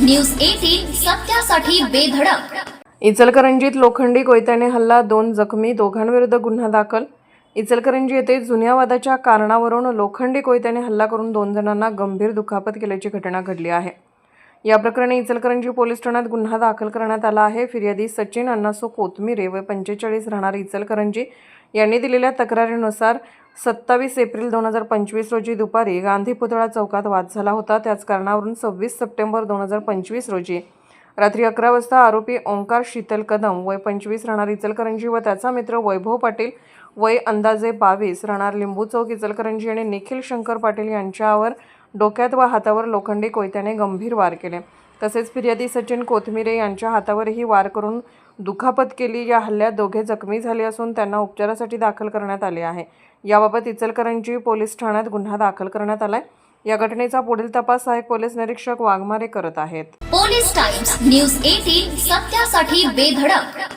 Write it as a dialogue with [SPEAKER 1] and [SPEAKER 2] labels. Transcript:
[SPEAKER 1] News 18 सत्यासाठी बेधडक.
[SPEAKER 2] इचलकरंजीत लोखंडी कोयत्याने हल्ला, 2 जखमी, दोघांविरुद्ध गुन्हा दाखल. इचलकरंजी येथे जुन्या वादाच्या कारणावरून लोखंडी कोयत्याने हल्ला करून 2 जणांना गंभीर दुखापत केल्याची घटना घडली आहे. या प्रकरणी इचलकरंजी पोलीस ठाण्यात गुन्हा दाखल करण्यात आला आहे. फिर्यादी सचिन अण्णासो कोथमिरे वय 45 राहणार इचलकरंजी यांनी दिलेल्या तक्रारीनुसार 27 एप्रिल 2025 रोजी दुपारी गांधी पुतळा चौकात वाद झाला होता. त्याच कारणावरून 26 सप्टेंबर 2025 रोजी रात्री 11 वाजता आरोपी ओंकार शीतल कदम वय 25 राहणार इचलकरंजी व त्याचा मित्र वैभव पाटील वय अंदाजे 22 राहणार लिंबू चौक इचलकरंजी आणि निखिल शंकर पाटील यांच्यावर डोक्यात व हातावर लोखंडी कोयत्याने गंभीर वार केले. तसेच फिर्यादी सचिन कोथमिरे यांच्या हातावरही वार करून दुखापत केली. या हल्ल्यात दोघे जखमी झाले असून त्यांना उपचारासाठी दाखल करण्यात आले आहे. याबाबत इचलकरंजी पोलीस ठाण्यात गुन्हा दाखल करण्यात आलाय. या घटनेचा पुढील तपास सहाय्यक पोलीस निरीक्षक वाघमारे करत आहेत.
[SPEAKER 1] Police times news 18 सत्यासाठी बेधडक.